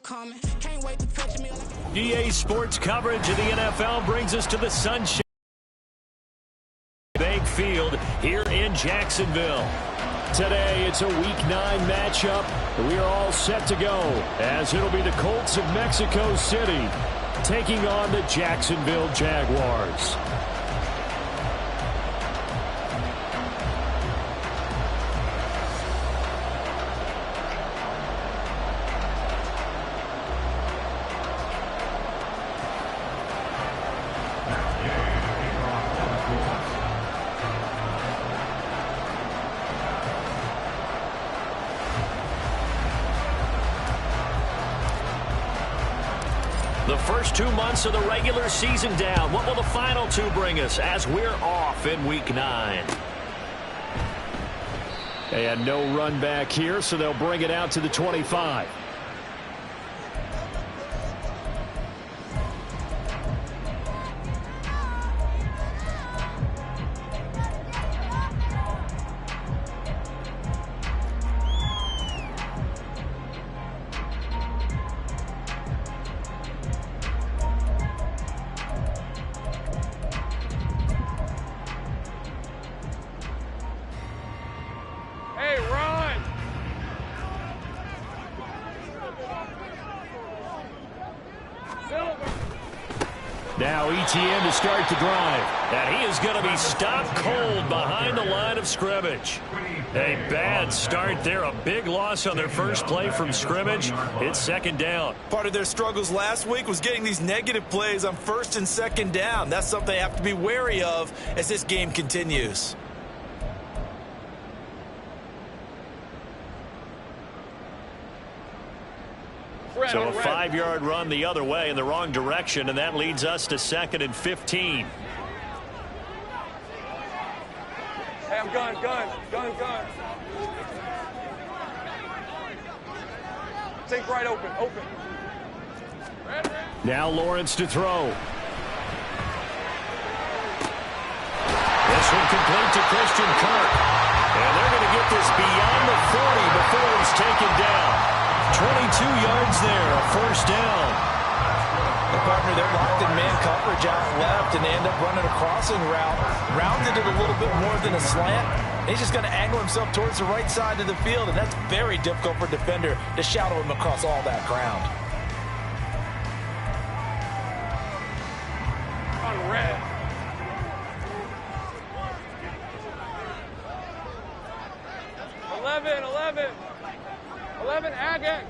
coming. Can't wait to touch me. EA Sports coverage of the NFL brings us to the Sunshine Bank Field here in Jacksonville. Today, it's a Week 9 matchup. We are all set to go, as it'll be the Colts of Mexico City taking on the Jacksonville Jaguars. The first 2 months of the regular season down. What will the final 2 bring us as we're off in Week 9? And no run back here, so they'll bring it out to the 25. Now ETN to start the drive. And he is going to be stopped cold behind the line of scrimmage. A bad start there. A big loss on their first play from scrimmage. It's second down. Part of their struggles last week was getting these negative plays on first and second down. That's something they have to be wary of as this game continues. So a 5-yard run the other way in the wrong direction, and that leads us to 2nd and 15. Hey, I'm gun. Take right open. Now Lawrence to throw. This one complete to Christian Kirk. And they're going to get this beyond the 40 before he's taken down. 22 yards there, a first down. The partner, they're locked in man coverage out left, and they end up running a crossing route. Rounded it a little bit more than a slant. He's just going to angle himself towards the right side of the field, and that's very difficult for a defender to shadow him across all that ground. On red. Agate.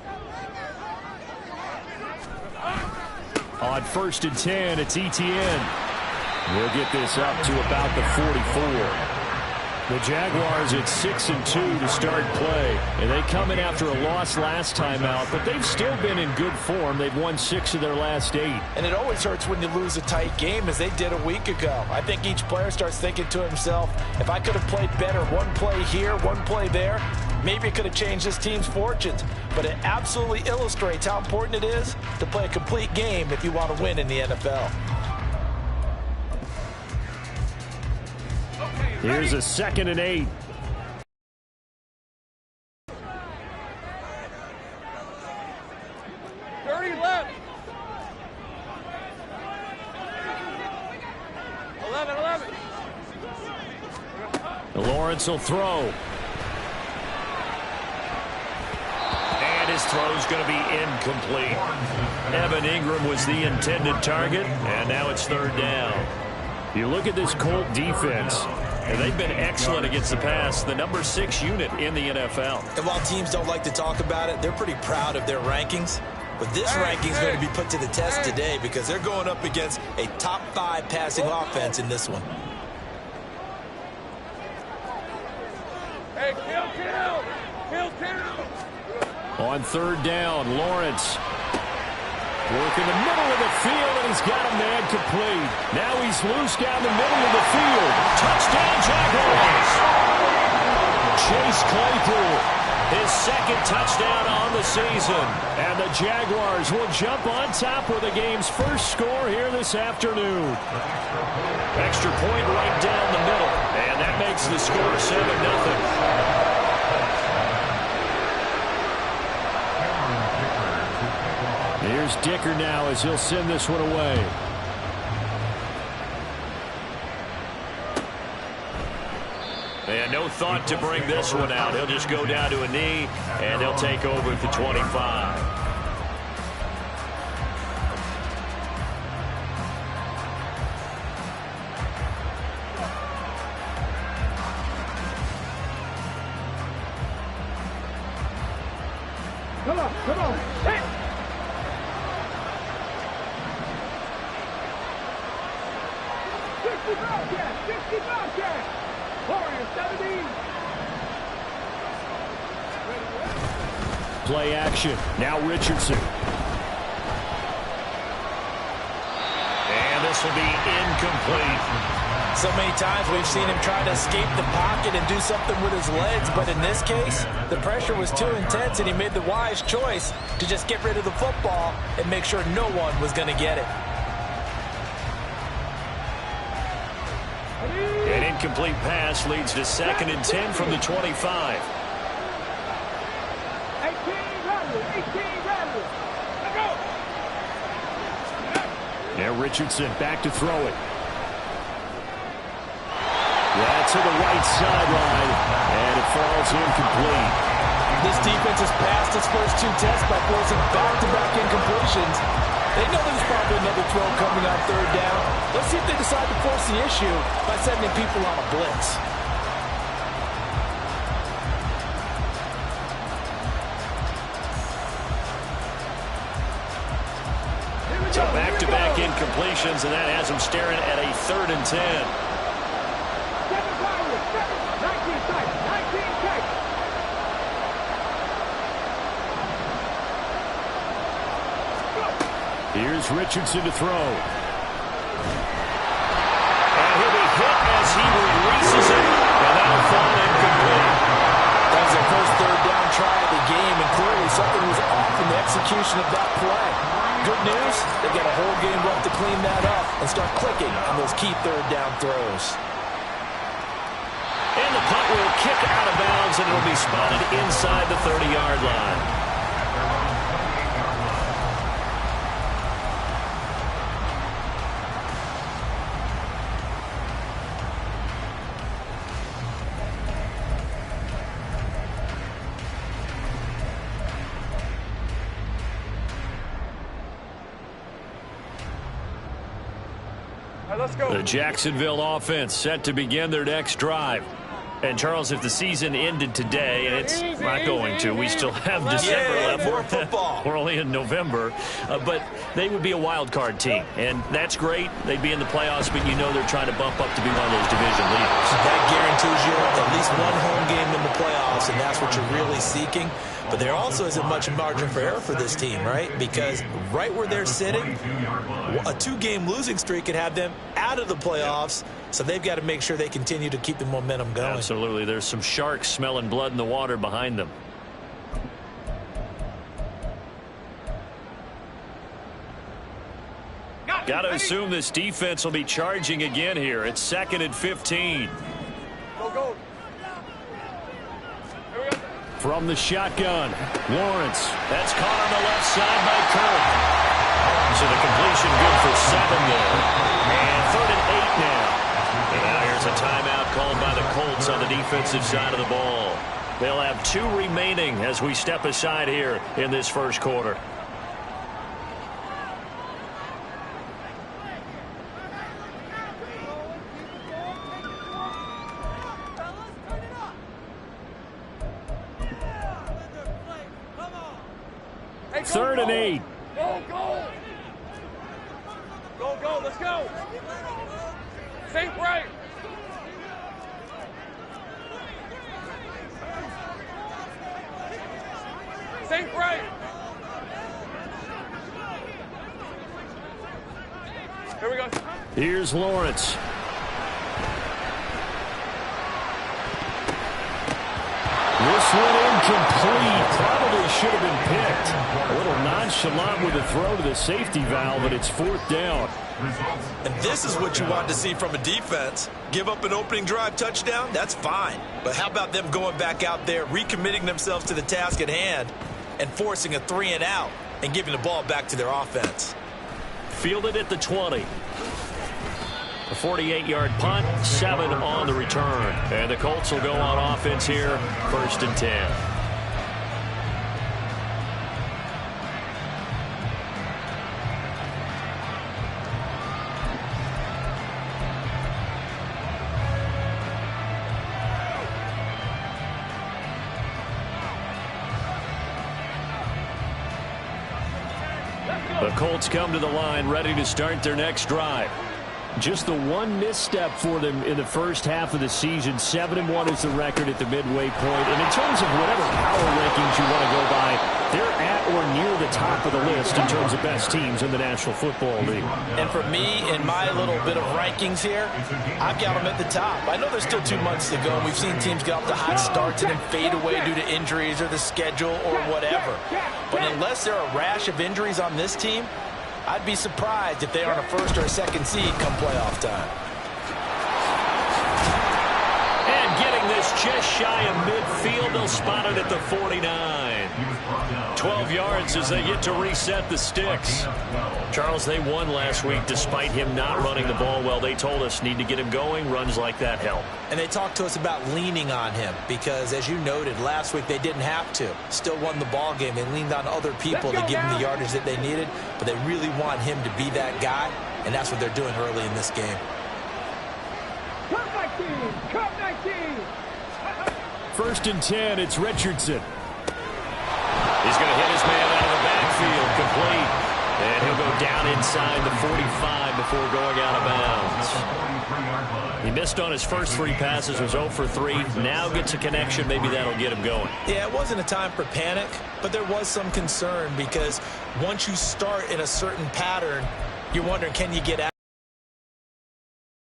On 1st and 10, it's ETN. We'll get this up to about the 44. The Jaguars at 6-2 to start play. And they come in after a loss last time out, but they've still been in good form. They've won 6 of their last 8. And it always hurts when you lose a tight game, as they did a week ago. I think each player starts thinking to himself, if I could have played better one play here, one play there, maybe it could have changed this team's fortunes. But it absolutely illustrates how important it is to play a complete game if you want to win in the NFL. Here's a 2nd and 8. Left. 11. Lawrence will throw. And his throw's going to be incomplete. Evan Ingram was the intended target, and now it's 3rd down. You look at this Colt defense, and they've been excellent against the pass, the number 6 unit in the NFL. And while teams don't like to talk about it, they're pretty proud of their rankings. But this ranking is going to be put to the test today because they're going up against a top 5 passing offense in this one. Hey, kill. On 3rd down, Lawrence. Work in the middle of the field, and he's got a man complete. Now he's loose down the middle of the field. Touchdown, Jaguars! Chase Claypool, his 2nd touchdown on the season. And the Jaguars will jump on top with the game's first score here this afternoon. Extra point right down the middle, and that makes the score 7-0. Here's Dicker now as he'll send this one away. And no thought to bring this one out. He'll just go down to a knee, and he'll take over at the 25. Come on, come on. Hey! Play action. Now Richardson. And this will be incomplete. So many times we've seen him try to escape the pocket and do something with his legs, but in this case, the pressure was too intense and he made the wise choice to just get rid of the football and make sure no one was going to get it. An incomplete pass leads to 2nd and 10 from the 25. 18 rattle. Let's go. Now Richardson back to throw it. That's to the right sideline, and it falls incomplete. This defense has passed its first 2 tests by forcing back-to-back incompletions. They know there's probably another throw coming on 3rd down. Let's see if they decide to force the issue by sending people on a blitz. So back-to-back incompletions, and that has them staring at a 3rd and 10. 19 tight. Here's Richardson to throw. And he'll be hit as he releases it, and that'll fall incomplete. That was their first 3rd down try of the game, and clearly something was off in the execution of that play. Good news, they've got a whole game left to clean that up and start clicking on those key 3rd down throws. And the punt will kick out of bounds, and it'll be spotted inside the 30-yard line. Let's go. The Jacksonville offense set to begin their next drive. And, Charles, if the season ended today, and it's not going to, we still have December left. More football. We're only in November. But they would be a wild card team. And that's great. They'd be in the playoffs, but you know they're trying to bump up to be one of those division leaders. That guarantees you at least one home game in the playoffs, and that's what you're really seeking. But there also isn't much margin for error for this team, right? Because right where they're sitting, a 2-game losing streak could have them out of the playoffs. So they've got to make sure they continue to keep the momentum going. Absolutely. There's some sharks smelling blood in the water behind them. Got to assume this defense will be charging again here. It's 2nd and 15. Go. From the shotgun, Lawrence. That's caught on the left side by Kirk. So the completion good for 7 there. And 3rd and 8 now. And now here's a timeout called by the Colts on the defensive side of the ball. They'll have 2 remaining as we step aside here in this first quarter. Hey, 3rd and 8. Go, let's go. Think right. Think right. Here we go. Here's Lawrence. This one incomplete. Probably should have been picked. A little nonchalant with a throw to the safety valve, but it's 4th down. And this is what you want to see from a defense. Give up an opening drive touchdown, that's fine. But how about them going back out there, recommitting themselves to the task at hand, and forcing a 3-and-out? and giving the ball back to their offense. Fielded at the 20. A 48-yard punt, 7 on the return. And the Colts will go on offense here, 1st and 10. The Colts come to the line ready to start their next drive. Just the one misstep for them in the first half of the season. 7-1 is the record at the midway point. And in terms of whatever power rankings you want to go by, they're at or near the top of the list in terms of best teams in the National Football League. And for me, in my little bit of rankings here, I've got them at the top. I know there's still 2 months to go. We've seen teams get off to hot starts and then fade away due to injuries or the schedule or whatever. But unless there are a rash of injuries on this team, I'd be surprised if they aren't a 1st or a 2nd seed come playoff time. And getting this just shy of midfield, they'll spot it at the 49. 12 yards as they get to reset the sticks. Charles, they won last week despite him not running the ball well. They told us need to get him going. Runs like that help. And they talked to us about leaning on him because, as you noted, last week they didn't have to. Still won the ball game. They leaned on other people to give them the yardage that they needed, but they really want him to be that guy, and that's what they're doing early in this game. Cut 19! Cut 19! 1st and 10, it's Richardson. He's going to hit his man out of the backfield, complete. And he'll go down inside the 45 before going out of bounds. He missed on his first 3 passes, was 0 for 3. Now gets a connection. Maybe that'll get him going. Yeah, it wasn't a time for panic, but there was some concern because once you start in a certain pattern, you're wondering, can you get out?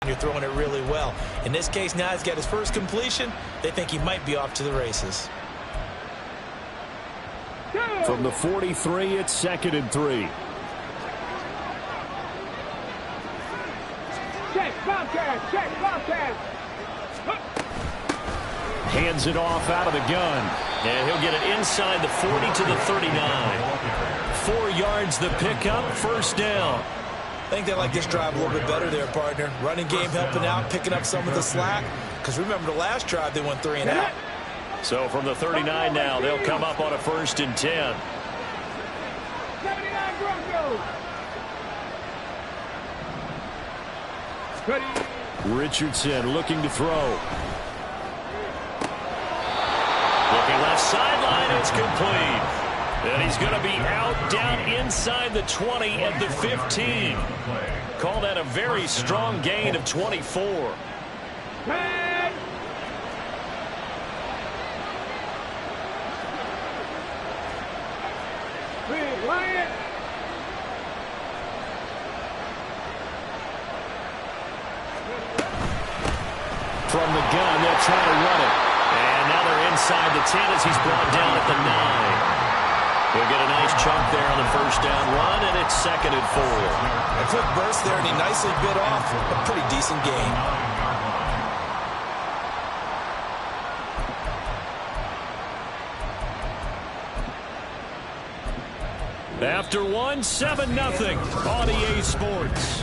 You're throwing it really well. In this case, now he's got his first completion. They think he might be off to the races. From the 43, it's 2nd and 3. Check, Bobcat! Check, Bobcat! Hands it off out of the gun. And he'll get it inside the 40 to the 39. 4 yards the pickup, 1st down. I think they like this drive a little bit better there, partner. Running game helping out, picking up some of the slack. Because remember the last drive, they went 3 and out. So from the 39 now, they'll come up on a 1st and 10. 79 Broncos! Richardson looking to throw. Looking left sideline, it's complete. And he's going to be out down inside the 20 at the 15. Call that a very strong gain of 24. Tag! Big Lion! From the gun, they'll try to run it. And now they're inside the 10 as he's brought down at the 9. He'll get a nice chunk there on the 1st down run, and it's 2nd and 4. A quick burst there, and he nicely bit off a pretty decent gain. After 1, 7-0 on EA Sports.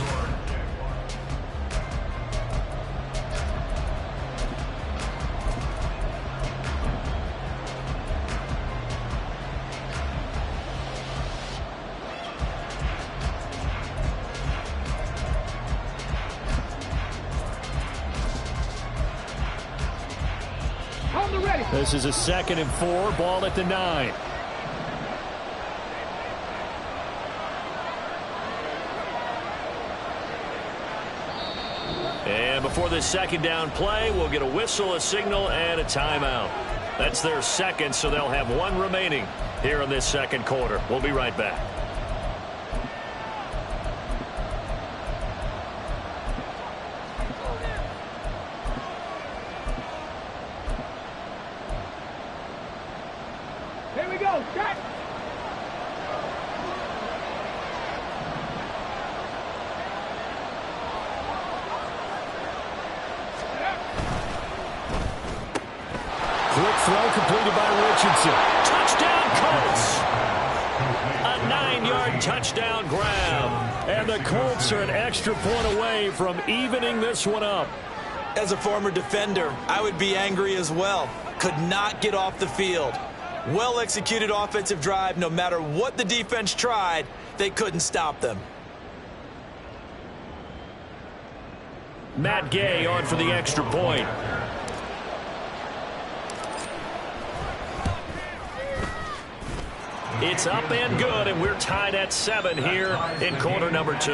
This is a 2nd and 4, ball at the 9. And before this 2nd down play, we'll get a whistle, a signal, and a timeout. That's their 2nd, so they'll have 1 remaining here in this 2nd quarter. We'll be right back. Here we go, check! Quick throw completed by Richardson. Touchdown, Colts! A touchdown grab. And the Colts are an extra point away from evening this one up. As a former defender, I would be angry as well. Could not get off the field. Well-executed offensive drive. No matter what the defense tried, they couldn't stop them. Matt Gay on for the extra point. It's up and good, and we're tied at 7 here in quarter number 2.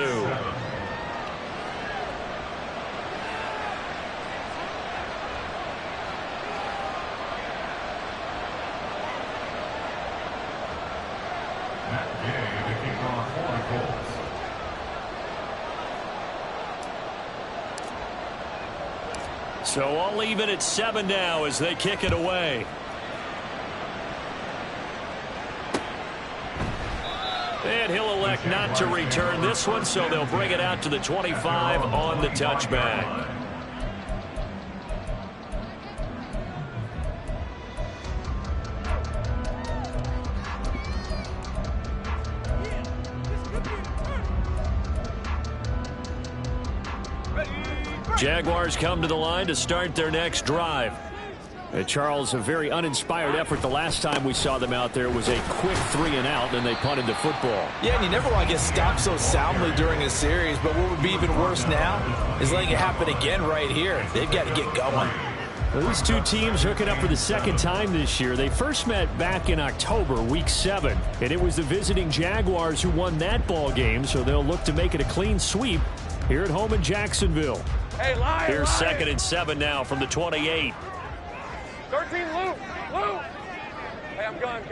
So all even at 7 now as they kick it away. And he'll elect not to return this one, so they'll bring it out to the 25 on the touchback. Jaguars come to the line to start their next drive. Charles, a very uninspired effort the last time we saw them out there. It was a quick 3-and-out, and they punted the football. Yeah, and you never want to get stopped so soundly during a series, but what would be even worse now is letting it happen again right here. They've got to get going. Well, these two teams hooking up for the second time this year. They first met back in October, week 7, and it was the visiting Jaguars who won that ball game, so they'll look to make it a clean sweep here at home in Jacksonville. Hey, Lion, Here's Lion. 2nd and 7 now from the 28. 13, Luke. Luke. Hey, I'm gun.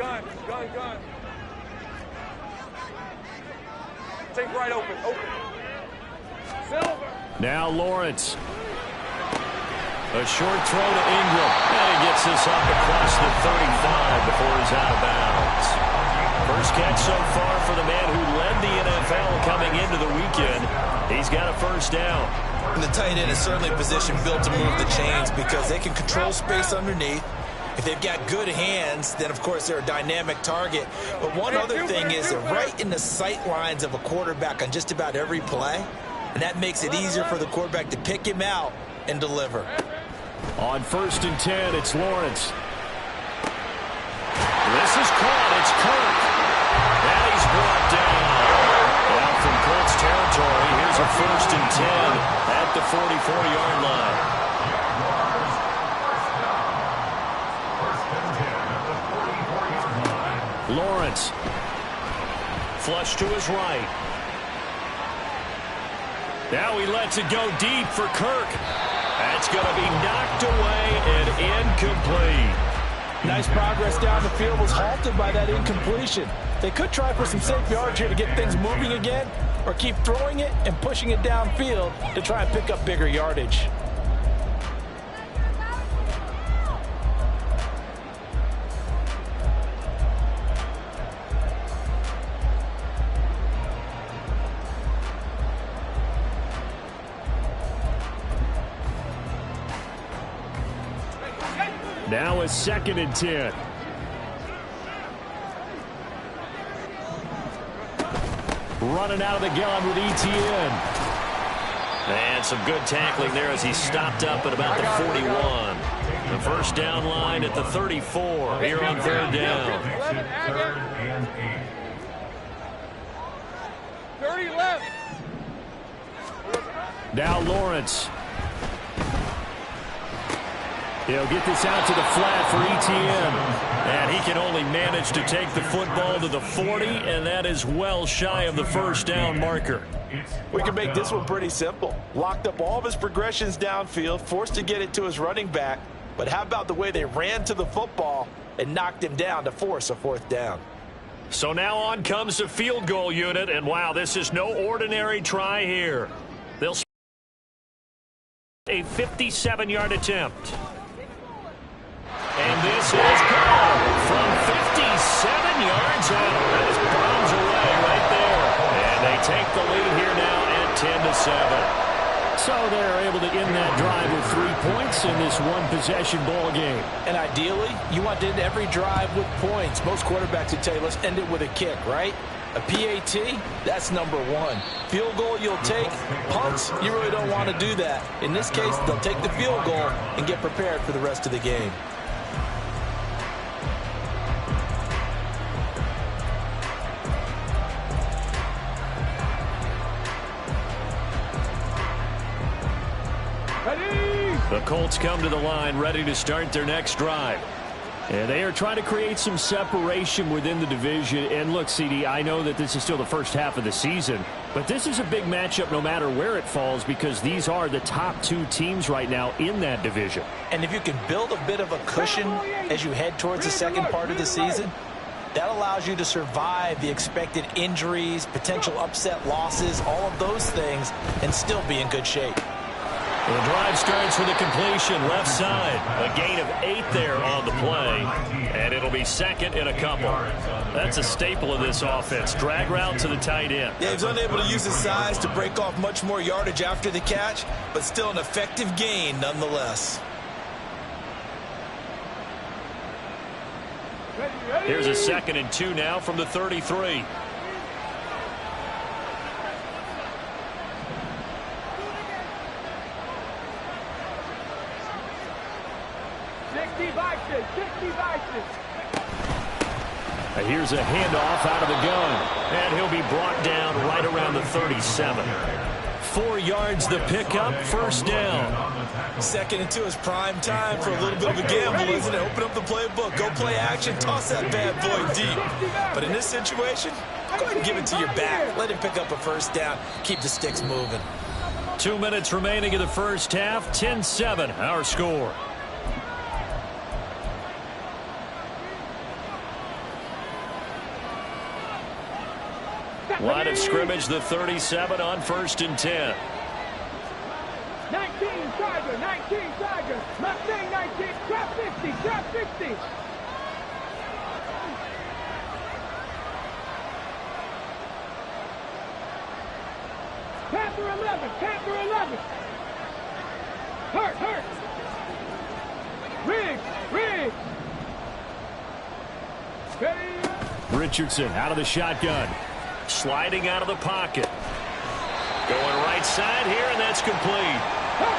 Take right open. Silver. Now Lawrence. A short throw to Ingram. And he gets this up across the 35 before he's out of bounds. First catch so far for the man who led the NFL coming into the weekend. He's got a first down. And the tight end is certainly a position built to move the chains because they can control space underneath. If they've got good hands, then, of course, they're a dynamic target. But one other thing is they're right in the sight lines of a quarterback on just about every play. And that makes it easier for the quarterback to pick him out and deliver. On 1st and 10, it's Lawrence. This is caught. It's Kirk. And he's brought down. Out from Colts territory, here's a 1st and 10 at the 44-yard line. Lawrence. Flush to his right. Now he lets it go deep for Kirk. That's going to be knocked away and incomplete. Nice progress down the field was halted by that incompletion. They could try for some safe yards here to get things moving again, or keep throwing it and pushing it downfield to try and pick up bigger yardage. Now a 2nd and 10. Running out of the gun with ETN. And some good tackling there as he stopped up at about the 41. The first down line at the 34 here on 3rd down. 30 left. Now Lawrence. He'll get this out to the flat for ETN. And he can only manage to take the football to the 40, and that is well shy of the first down marker. We can make this one pretty simple. Locked up all of his progressions downfield, forced to get it to his running back. But how about the way they ran to the football and knocked him down to force a 4th down? So now on comes the field goal unit, and wow, this is no ordinary try here. They'll a 57-yard attempt. And this is good from 57 yards out. That is bombs away right there. And they take the lead here now at 10-7. So they're able to end that drive with 3 points in this one-possession ball game. And ideally, you want to end every drive with points. Most quarterbacks would tell you, let's end it with a kick, right? A PAT, that's number one. Field goal you'll take. Punts, you really don't want to do that. In this case, they'll take the field goal and get prepared for the rest of the game. The Colts come to the line ready to start their next drive. And they are trying to create some separation within the division. And look, CD, I know that this is still the first half of the season, but this is a big matchup no matter where it falls because these are the top two teams right now in that division. And if you can build a bit of a cushion as you head towards the second part of the season, that allows you to survive the expected injuries, potential upset losses, all of those things, and still be in good shape. The drive starts with a completion left side. A gain of 8 there on the play, and it'll be second and a couple. That's a staple of this offense. Drag route to the tight end. Yeah, he's unable to use his size to break off much more yardage after the catch, but still an effective gain nonetheless. Here's a 2nd and 2 now from the 33. Here's a handoff out of the gun, and he'll be brought down right around the 37. 4 yards the pickup, first down. 2nd and 2 is prime time for a little bit of a gamble, isn't it? Open up the playbook, go play action, toss that bad boy deep. But in this situation, go ahead and give it to your back. Let him pick up a first down, keep the sticks moving. 2 minutes remaining in the first half, 10-7 our score. Line of scrimmage, the 37 on 1st and 10. 19 Tiger, 19 Tiger, Mustang 19, trap 50, trap 50. Panther 11, Panther 11. Hurt. Riggs. Ready. Richardson out of the shotgun. Sliding out of the pocket. Going right side here, and that's complete.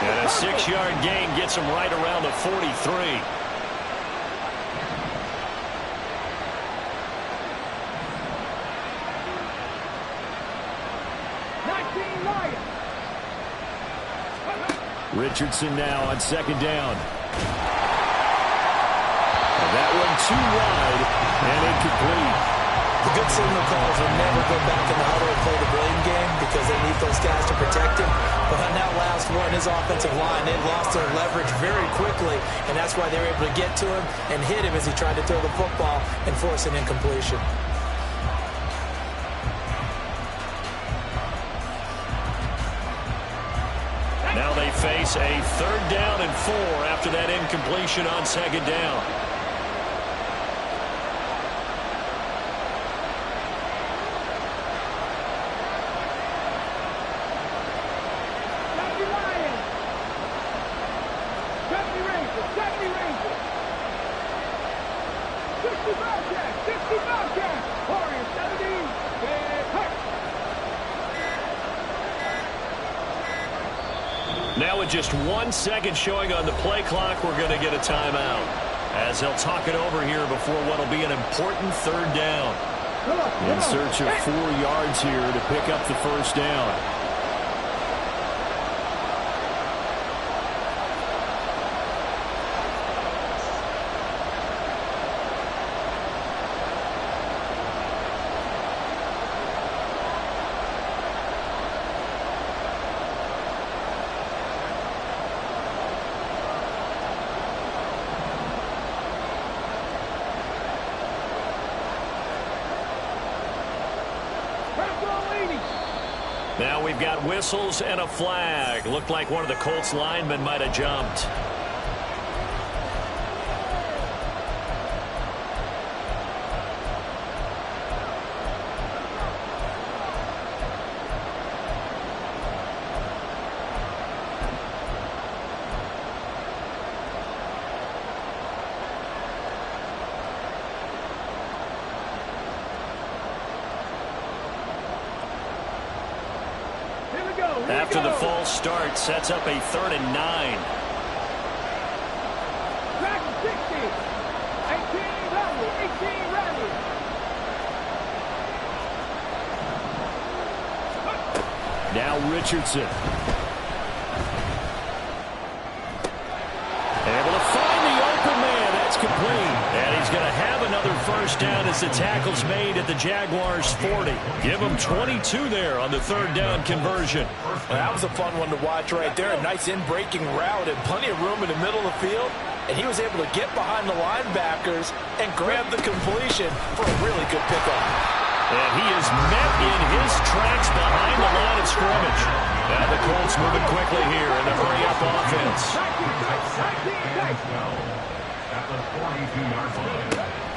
And a 6-yard gain gets him right around the 43. Richardson now on 2nd down. And that one too wide and incomplete. The good signal calls will never go back in the huddle and play the blame game because they need those guys to protect him. But on that last one, his offensive line, they lost their leverage very quickly, and that's why they were able to get to him and hit him as he tried to throw the football and force an incompletion. Now they face a 3rd down and 4 after that incompletion on 2nd down. Now with just 1 second showing on the play clock, we're going to get a timeout as they'll talk it over here before what will be an important 3rd down. In search of 4 yards here to pick up the first down. Now we've got whistles and a flag. Looked like one of the Colts linemen might have jumped. After the false start, sets up a 3rd and 9. Track 60. 18 ready. 18 ready. Now Richardson. Able to find the open man. That's complete. And he's going to have another first down as the tackle's made at the Jaguars' 40. Give him 22 there on the 3rd down conversion. Well, that was a fun one to watch right there. A nice in-breaking route and plenty of room in the middle of the field. And he was able to get behind the linebackers and grab the completion for a really good pickup. And he is met in his tracks behind the line of scrimmage. Now the Colts moving quickly here in the hurry-up offense.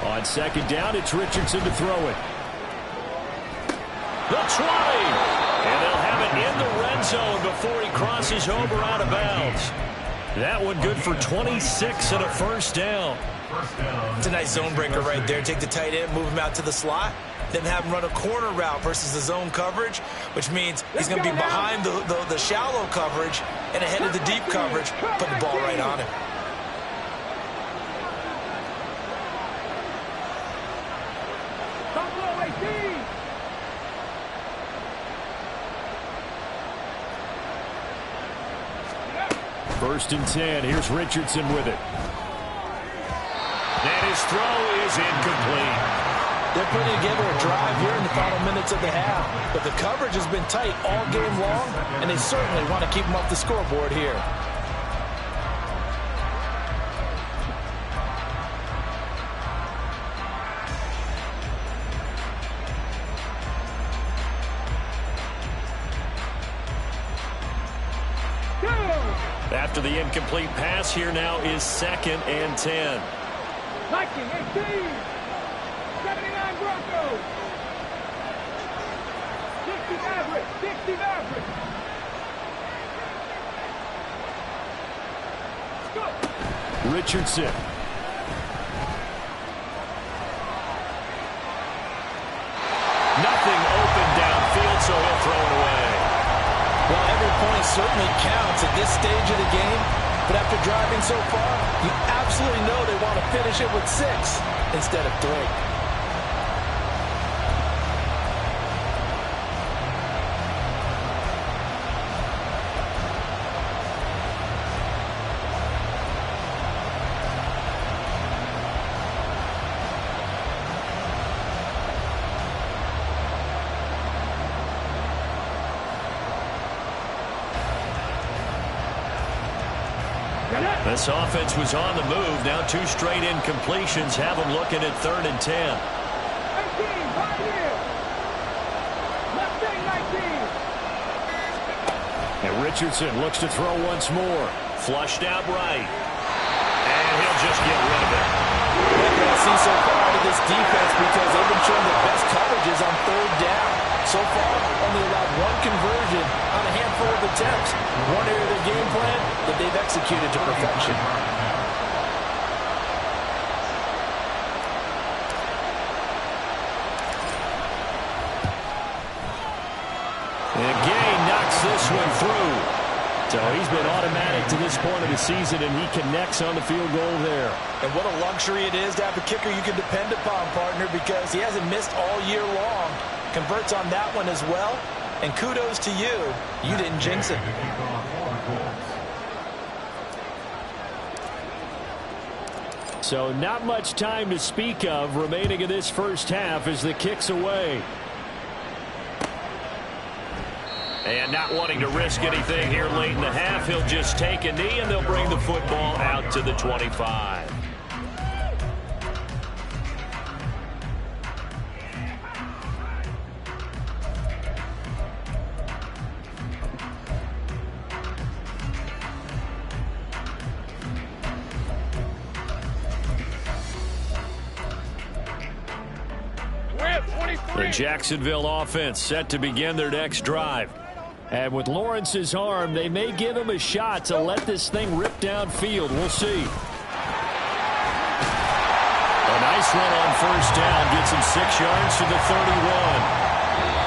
On 2nd down, it's Richardson to throw it. The 20. And they'll have it in the red zone before he crosses over out of bounds. That one good for 26 and a first down. It's a nice zone breaker right there. Take the tight end, move him out to the slot, then have him run a corner route versus the zone coverage, which means he's going to be behind the shallow coverage and ahead of the deep coverage, put the ball right on him. First and 10. Here's Richardson with it. And his throw is incomplete. They're putting together a drive here in the final minutes of the half. But the coverage has been tight all game long, and they certainly want to keep them off the scoreboard here. After the incomplete pass, here now is 2nd and 10. 19-18. 79 Broncos. 60 average. 60 average. Go. Richardson. Nothing open downfield, so he'll throw it away. Well, every point certainly counts at this stage of the game, but after driving so far, you absolutely know they want to finish it with 6 instead of 3. This offense was on the move. Now 2 straight incompletions have them looking at 3rd and 10. 19, right here. Left thing, 19. And Richardson looks to throw once more. Flushed out right. And he'll just get rid of it. What I see so far out of this defense, because they've been showing the best coverages on 3rd down. So far, only allowed 1 conversion on a handful of attempts. One area of their game plan that they've executed to perfection. And Gay knocks this one through. So he's been automatic to this point of the season, and he connects on the field goal there. And what a luxury it is to have a kicker you can depend upon, partner, because he hasn't missed all year long. Converts on that one as well. And kudos to you. You didn't jinx it. So not much time to speak of remaining in this first half as the kick's away. And not wanting to risk anything here late in the half, he'll just take a knee and they'll bring the football out to the 25. The Jacksonville offense set to begin their next drive. And with Lawrence's arm, they may give him a shot to let this thing rip downfield. We'll see. A nice run on first down. Gets him 6 yards to the 31.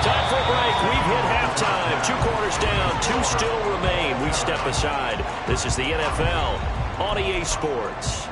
Time for a break. We've hit halftime. 2 quarters down, still remain. We step aside. This is the NFL on EA Sports.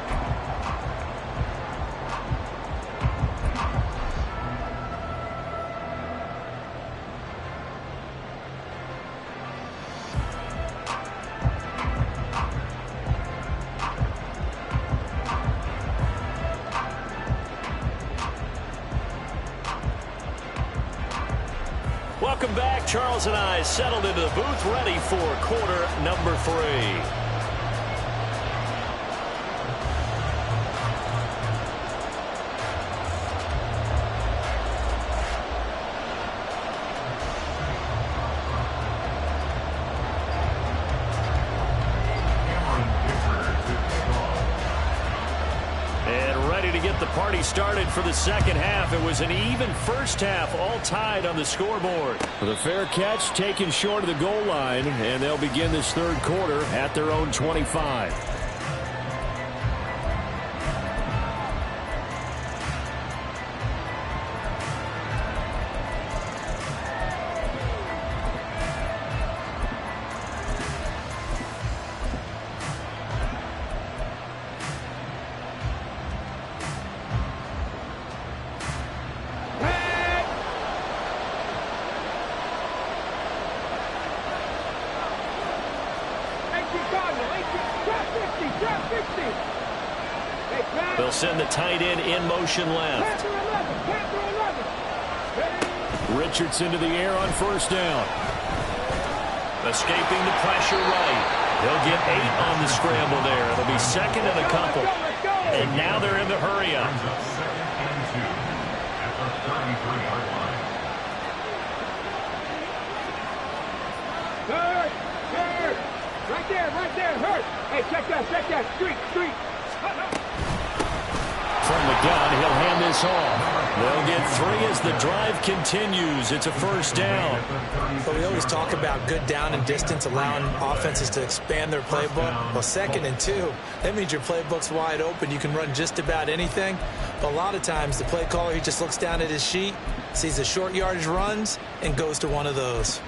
Welcome back. Charles and I settled into the booth, ready for quarter number 3. The party started for the second half. It was an even first half, all tied on the scoreboard. The fair catch taken short of the goal line, and they'll begin this third quarter at their own 25. They'll send the tight end in motion left. Richardson to the air on first down. Escaping the pressure right. They'll get 8 on the scramble there. It'll be second and a couple. And now they're in the hurry up. Right there, hurt. Hey, check that, street. From the gun, he'll hand this off. They'll get 3 as the drive continues. It's a first down. But we always talk about good down and distance, allowing offenses to expand their playbook. Well, 2nd and 2, that means your playbook's wide open. You can run just about anything. But a lot of times, the play caller, he just looks down at his sheet, sees the short yardage runs, and goes to one of those.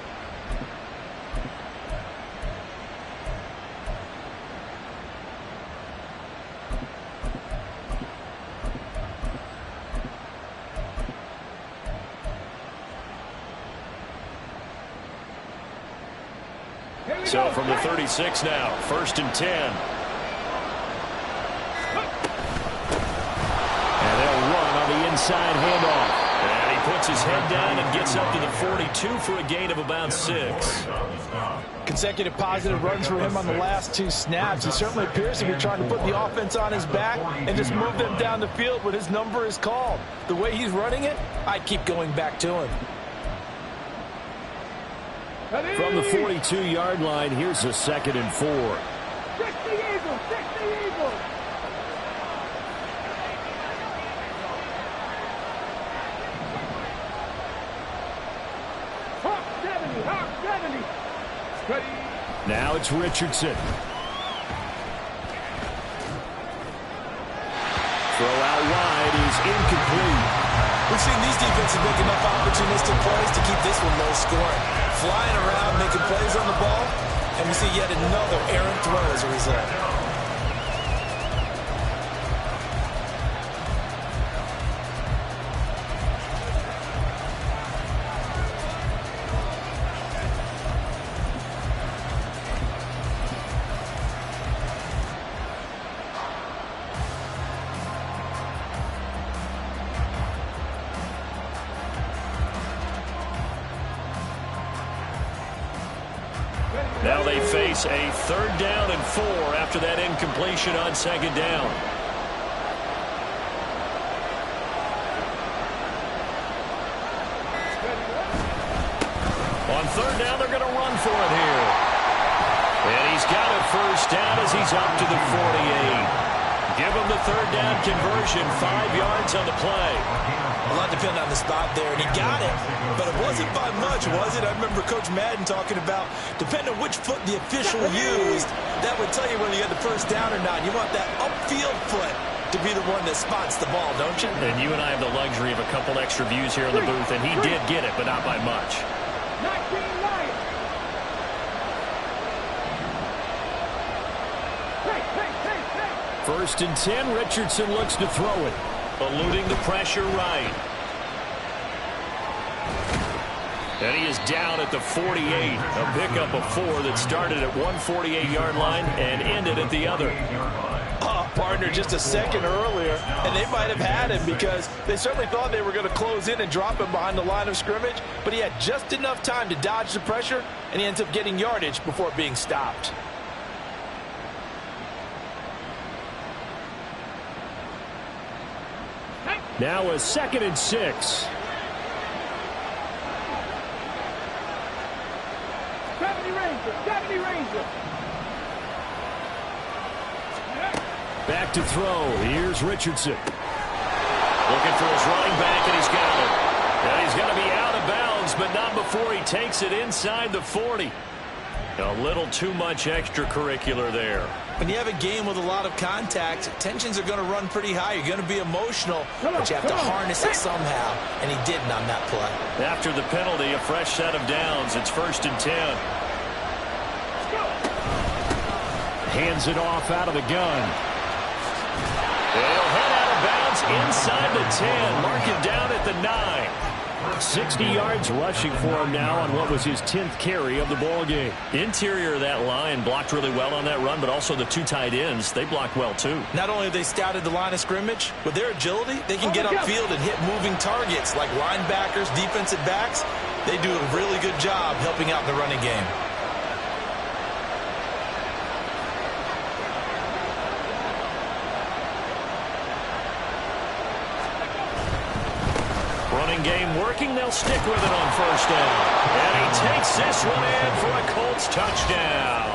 So from the 36 now, 1st and 10. And they'll run on the inside handoff. And he puts his head down and gets up to the 42 for a gain of about 6. Consecutive positive runs for him on the last 2 snaps. He certainly appears to be trying to put the offense on his back and just move them down the field when his number is called. The way he's running it, I'd keep going back to him. From the 42-yard line, here's a 2nd and 4. 60 Eagles. Hawk 70. Now it's Richardson. Throw out wide is incomplete. We've seen these defenses make enough opportunistic plays to keep this one low scoring. Flying around, making plays on the ball, and we see yet another errant throw as a result. Now they face a 3rd down and 4 after that incompletion on 2nd down. On 3rd down, they're going to run for it here. And he's got a first down as he's up to the 48. Give him the 3rd down conversion, 5 yards on the play. A lot depended on the spot there, and he got it, but it wasn't by much, was it? I remember Coach Madden talking about, depending on which foot the official used, that would tell you whether you had the first down or not. You want that upfield foot to be the one that spots the ball, don't you? And you and I have the luxury of a couple extra views here in the booth, and he did get it, but not by much. 19 Lions. First and 10, Richardson looks to throw it. Eluding the pressure right. And he is down at the 48. A pickup of 4 that started at one 48-yard line and ended at the other. Partner, just a second earlier, and they might have had him because they certainly thought they were going to close in and drop him behind the line of scrimmage, but he had just enough time to dodge the pressure, and he ends up getting yardage before being stopped. Now a 2nd and 6. 70 Rangers, 70 Rangers. Back to throw. Here's Richardson. Looking for his running back, and he's got it. And he's going to be out of bounds, but not before he takes it inside the 40. A little too much extracurricular there. When you have a game with a lot of contact, tensions are going to run pretty high. You're going to be emotional, but you have to harness it somehow, and he didn't on that play. After the penalty, a fresh set of downs. It's 1st and 10. Hands it off out of the gun. They'll head out of bounds inside the 10. Mark it down at the 9. 60 yards rushing for him now on what was his 10th carry of the ball game. Interior of that line blocked really well on that run, but also the 2 tight ends, they blocked well too. Not only have they scouted the line of scrimmage, with their agility, they can get upfield and hit moving targets like linebackers, defensive backs. They do a really good job helping out in the running game. Game working, they'll stick with it on 1st down. And he takes this one in for a Colts touchdown.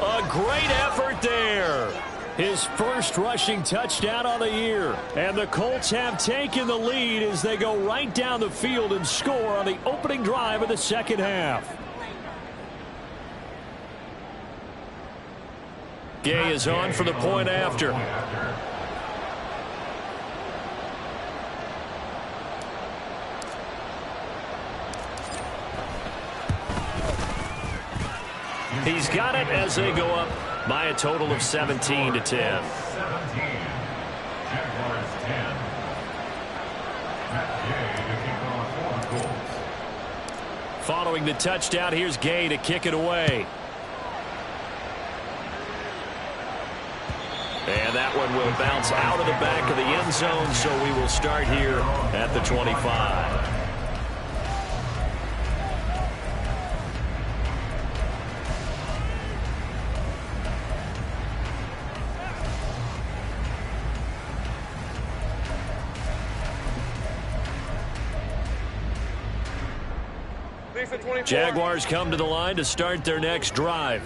A great effort there. His first rushing touchdown of the year. And the Colts have taken the lead as they go right down the field and score on the opening drive of the 2nd half. Gay is on for the point after. He's got it as they go up by a total of 17-10. 17. Following the touchdown, here's Gay to kick it away. And that one will bounce out of the back of the end zone, so we will start here at the 25. Jaguars come to the line to start their next drive.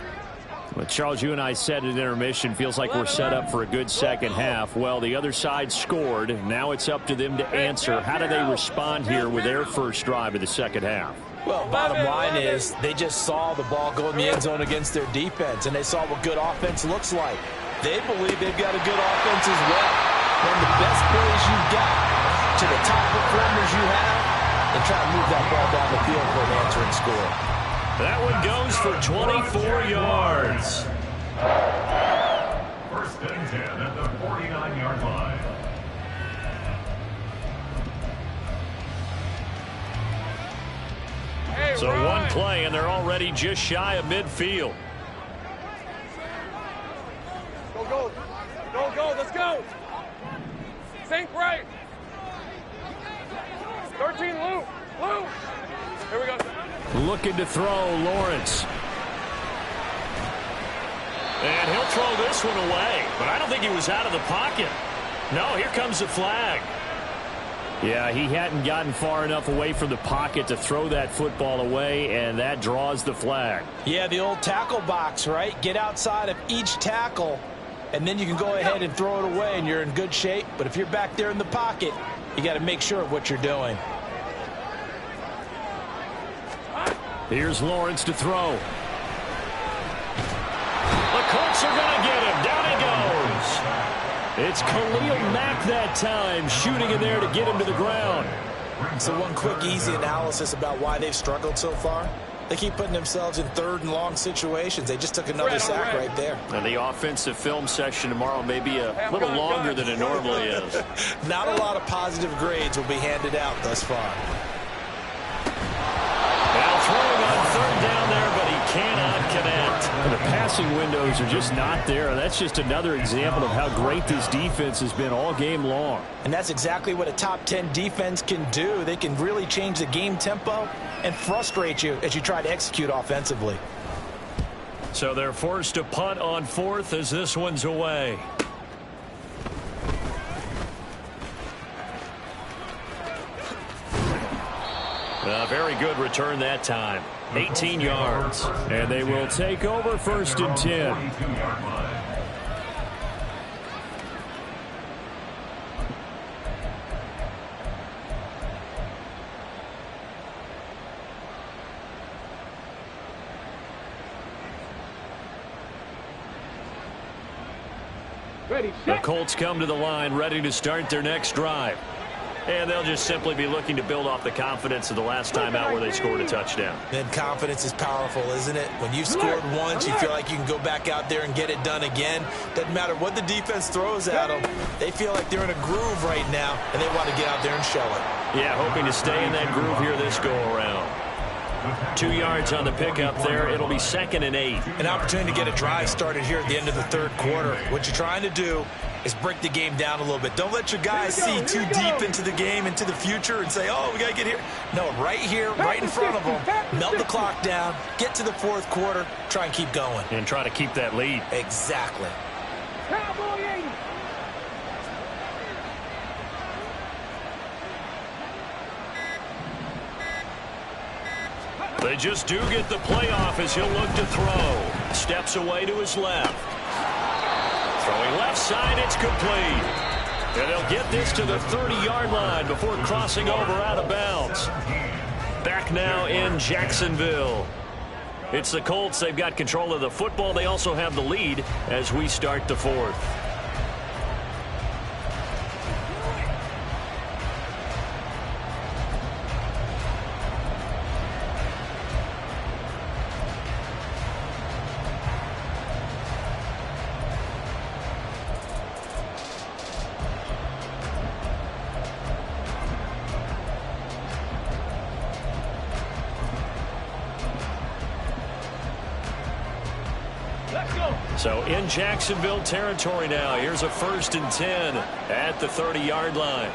Well, Charles, you and I said at intermission, feels like we're set up for a good 2nd half. Well, the other side scored. Now it's up to them to answer. How do they respond here with their first drive of the 2nd half? Well, bottom line is they just saw the ball go in the end zone against their defense, and they saw what good offense looks like. They believe they've got a good offense as well. One of the best plays you've got to the top performers you have, and try to move that ball down the field for an answering score. That one goes for 24 yards. 1st and 10 at the 49-yard line. So one play, and they're already just shy of midfield. Go, go. Go, go. Let's go. Sink right. 13, Lou. Lou. Here we go. Looking to throw, Lawrence. And he'll throw this one away. But I don't think he was out of the pocket. No, here comes the flag. Yeah, he hadn't gotten far enough away from the pocket to throw that football away, and that draws the flag. Yeah, the old tackle box, right? Get outside of each tackle, and then you can go ahead and throw it away, and you're in good shape. But if you're back there in the pocket, you got to make sure of what you're doing. Here's Lawrence to throw. The Colts are going to get him. Down he goes. It's Khalil Mack that time, shooting in there to get him to the ground. So one quick, easy analysis about why they've struggled so far. They keep putting themselves in third and long situations. They just took another sack right there. And the offensive film session tomorrow may be a little longer than it normally is. Not a lot of positive grades will be handed out thus far. Now throwing on third down there, but he cannot connect. And the passing windows are just not there. That's just another example of how great this defense has been all game long. And that's exactly what a top 10 defense can do. They can really change the game tempo and frustrate you as you try to execute offensively. So they're forced to punt on fourth as this one's away. A very good return that time. 18 yards. And they will take over first and 10. Ready, The set. Colts come to the line ready to start their next drive. And they'll just simply be looking to build off the confidence of the last time out where they scored a touchdown. And confidence is powerful, isn't it? When you've scored once, you feel like you can go back out there and get it done again. Doesn't matter what the defense throws at them. They feel like they're in a groove right now, and they want to get out there and show it. Yeah, hoping to stay in that groove here this go-around. 2 yards on the pickup there. It'll be 2nd and 8. An opportunity to get a drive started here at the end of the third quarter. What you're trying to do is break the game down a little bit. Don't let your guys see too deep into the game, into the future, and say, oh, we got to get here. No, right here, right in front of them. Melt the clock down, get to the fourth quarter, try and keep going. And try to keep that lead. Exactly. Cowboy 80. They just do get the playoff as he'll look to throw. Steps away to his left. Throwing left side, it's complete. And they'll get this to the 30-yard line before crossing over out of bounds. Back now in Jacksonville. It's the Colts. They've got control of the football. They also have the lead as we start the fourth. So in Jacksonville territory now. Here's a 1st and 10 at the 30-yard line.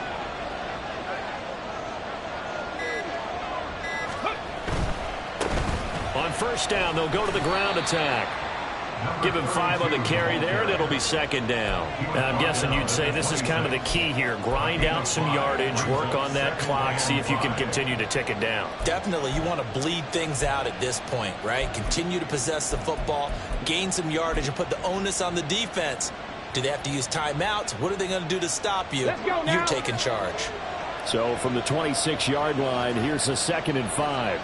On first down, they'll go to the ground attack. Give him 5 on the carry there, and it'll be 2nd down. Now, I'm guessing you'd say this is kind of the key here. Grind out some yardage, work on that clock, see if you can continue to tick it down. Definitely, you want to bleed things out at this point, right? Continue to possess the football, gain some yardage, and put the onus on the defense. Do they have to use timeouts? What are they going to do to stop you? You're taking charge. So from the 26-yard line, here's a 2nd and 5.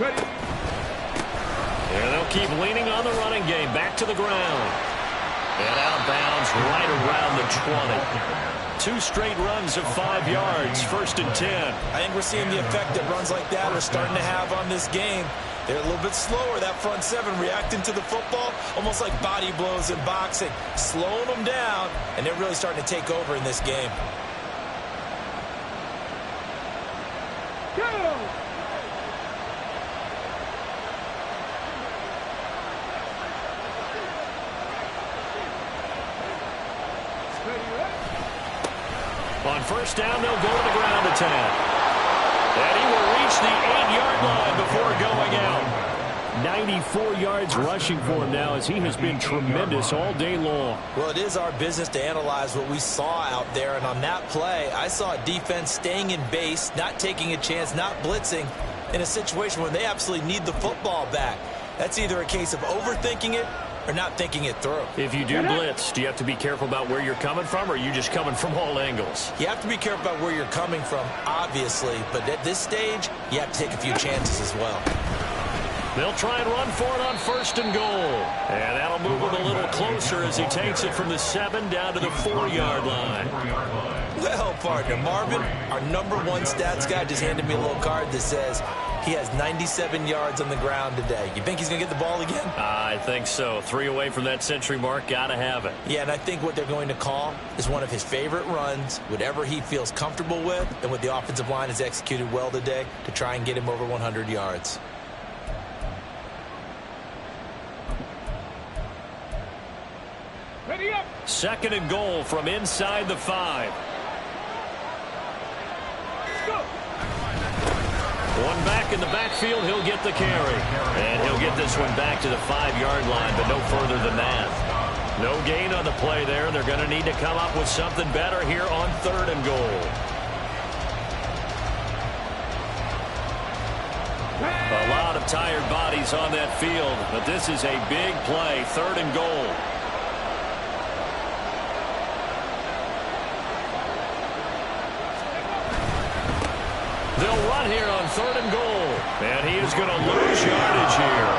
Ready. And they'll keep leaning on the running game. Back to the ground. And out of bounds right around the 20. 2 straight runs of 5 yards. 1st and 10. I think we're seeing the effect that runs like that are starting to have on this game. They're a little bit slower, that front 7, reacting to the football, almost like body blows in boxing, slowing them down, and they're really starting to take over in this game. Go. On first down, they'll go to the ground attack. And he will reach the 8-yard line before going out. 94 yards rushing for him now as he has been tremendous all day long. Well, it is our business to analyze what we saw out there, and on that play, I saw a defense staying in base, not taking a chance, not blitzing, in a situation where they absolutely need the football back. That's either a case of overthinking it or not thinking it through. If you do blitz, do you have to be careful about where you're coming from, or are you just coming from all angles? You have to be careful about where you're coming from, obviously, but at this stage, you have to take a few chances as well. They'll try and run for it on 1st and goal. And that'll move him a little closer as he takes it from the 7 down to the 4-yard line. Well, partner, Marvin, our #1 stats guy just handed me a little card that says he has 97 yards on the ground today. You think he's going to get the ball again? I think so. 3 away from that century mark. Got to have it. Yeah, and I think what they're going to call is one of his favorite runs, whatever he feels comfortable with, and what the offensive line has executed well today to try and get him over 100 yards. Ready up. 2nd and goal from inside the 5. Go. One back in the backfield, he'll get the carry. And he'll get this one back to the 5-yard line, but no further than that. No gain on the play there. They're going to need to come up with something better here on 3rd and goal. A lot of tired bodies on that field, but this is a big play. 3rd and goal. They'll run here on 3rd and goal. And he is going to lose yardage here.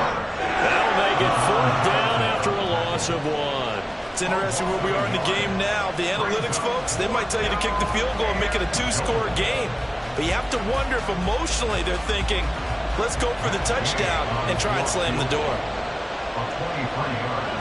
That'll make it 4th down after a loss of 1. It's interesting where we are in the game now. The analytics folks, they might tell you to kick the field goal and make it a 2-score game. But you have to wonder if emotionally they're thinking, let's go for the touchdown and try and slam the door. A 23-yard attempt.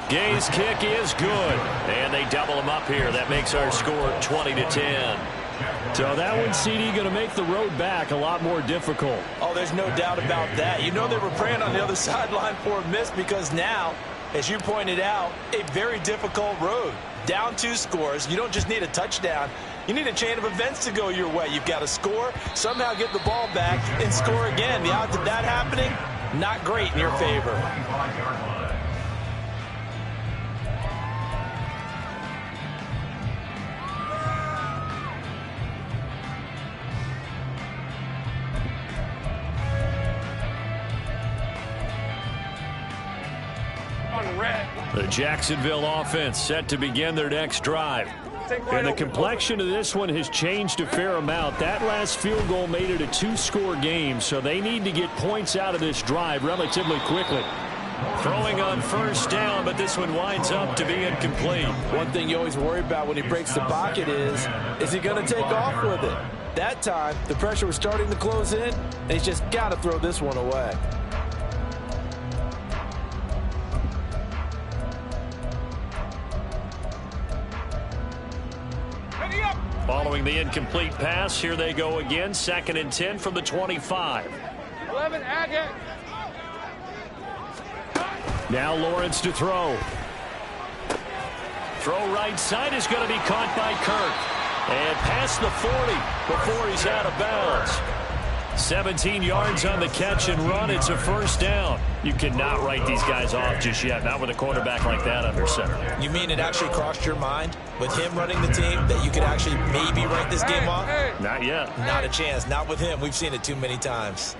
Gay's kick is good, and they double him up here. That makes our score 20-10. So that one, CD, going to make the road back a lot more difficult. Oh, there's no doubt about that. You know they were praying on the other sideline for a miss because now, as you pointed out, a very difficult road. Down 2 scores. You don't just need a touchdown. You need a chain of events to go your way. You've got to score, somehow get the ball back, and score again. The odds of that happening, not great in your favor. 25-yard line. The Jacksonville offense set to begin their next drive. And the complexion of this one has changed a fair amount. That last field goal made it a 2-score game, so they need to get points out of this drive relatively quickly. Throwing on 1st down, but this one winds up to be incomplete. One thing you always worry about when he breaks the pocket is he going to take off with it? That time, the pressure was starting to close in, and he's just got to throw this one away. Following the incomplete pass, here they go again. 2nd and 10 from the 25. 11, Agate. Now Lawrence to throw. Throw right side is going to be caught by Kirk. And past the 40 before he's out of bounds. 17 yards on the catch and run. It's a 1st down. You cannot write these guys off just yet, not with a quarterback like that under center. You mean it actually crossed your mind with him running the team that you could actually maybe write this game off? Not yet. Not a chance. Not with him. We've seen it too many times.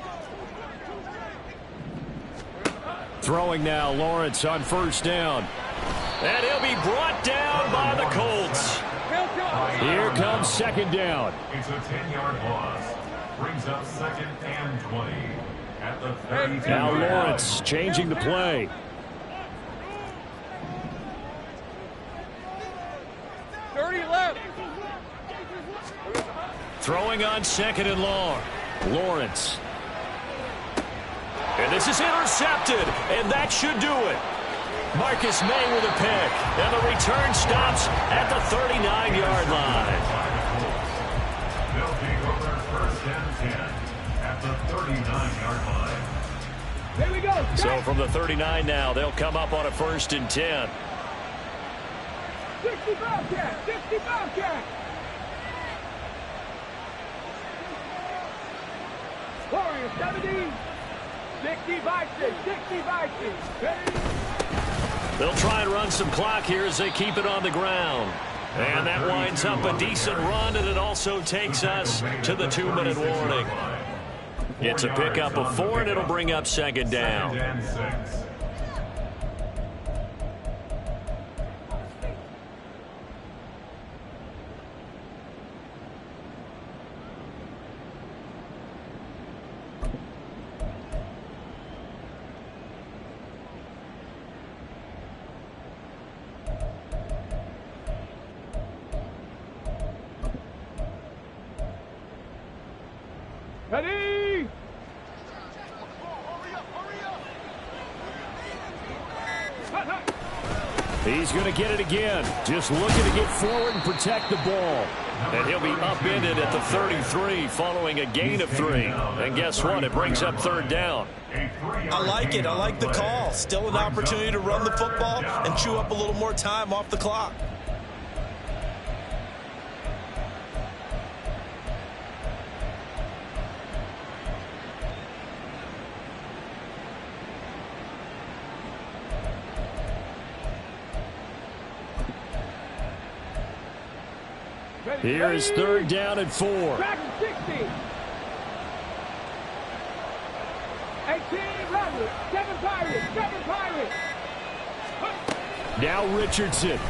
Throwing now, Lawrence on 1st down. And he'll be brought down by the Colts. Here comes 2nd down. It's a 10-yard loss. Brings up 2nd and 20 at the 32. Now Lawrence changing the play. Throwing on 2nd and long. Lawrence. And this is intercepted, and that should do it. Marcus May with a pick, and the return stops at the 39-yard line. They'll take over 1st and 10 at the 39-yard line. Here we go. So from the 39 now, they'll come up on a 1st and 10. 60 Bobcat, 60 Bobcat. Warriors 70, 60 Vikings, 60 Vikings. Ready? They'll try and run some clock here as they keep it on the ground. And that winds up a decent run, and it also takes us to the 2-minute warning. It's a pickup of 4, and it'll bring up second down. Second and 6. Ready? He's going to get it again. Just looking to get forward and protect the ball. And he'll be upended at the 33 following a gain of 3. And guess what? It brings up third down. I like it. I like the call. Still an opportunity to run the football and chew up a little more time off the clock. Here is third down and 4. Back 60. 18 Rebels, 7 Pirates, 7 Pirates. Now Richardson.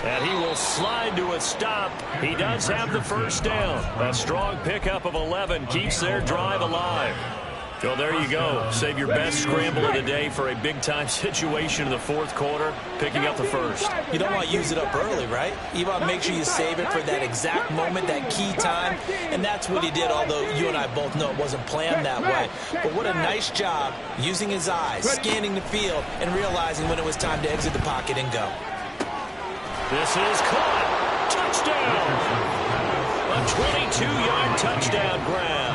And he will slide to a stop. He does have the first down. A strong pickup of 11 keeps their drive alive. So there you go. Save your best scramble of the day for a big-time situation in the fourth quarter, picking up the first. You don't want to use it up early, right? You want to make sure you save it for that exact moment, that key time, and that's what he did, although you and I both know it wasn't planned that way. But what a nice job using his eyes, scanning the field, and realizing when it was time to exit the pocket and go. This is caught. Touchdown. A 22-yard touchdown grab.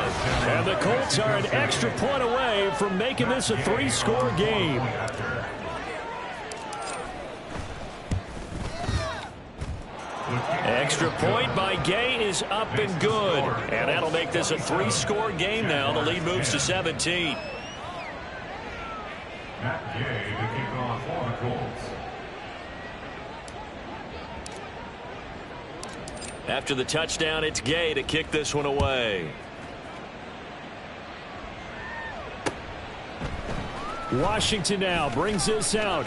And the Colts are an extra point away from making this a 3-score game. Extra point by Gay is up and good. And that'll make this a 3-score game now. The lead moves to 17. Matt Gay to kick off for the Colts. After the touchdown, it's Gay to kick this one away. Washington now brings this out.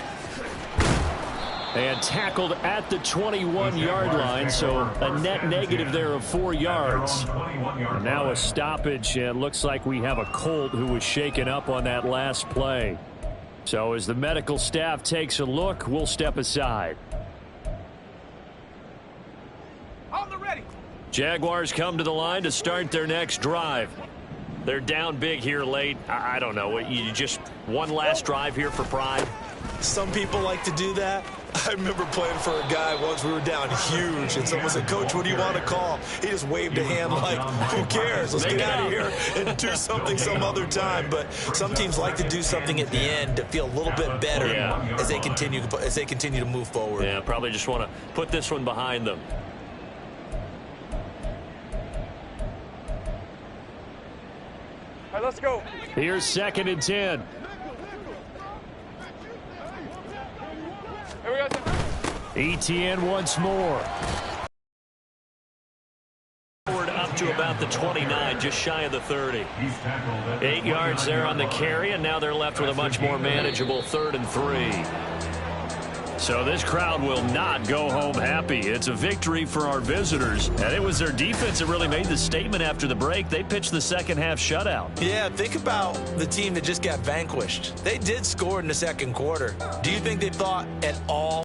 And tackled at the 21-yard line, so a net negative there of 4 yards. And now a stoppage, and looks like we have a Colt who was shaken up on that last play. So as the medical staff takes a look, we'll step aside. On the ready. Jaguars come to the line to start their next drive. They're down big here late. I don't know. You just one last drive here for pride? Some people like to do that. I remember playing for a guy once. We were down huge, and someone said, "Coach, what do you want to call?" He just waved a hand like, "Who cares? Let's get out of here and do something some other time." But some teams like to do something at the end to feel a little bit better as they continue to move forward. Yeah, probably just want to put this one behind them. All right, let's go. Here's 2nd and 10. Here we go. ETN once more. Forward up to about the 29, just shy of the 30. 8 yards there on the carry, and now they're left with a much more manageable 3rd and 3. So this crowd will not go home happy. It's a victory for our visitors, and it was their defense that really made the statement after the break. They pitched the second-half shutout. Yeah, think about the team that just got vanquished. They did score in the second quarter. Do you think they thought at all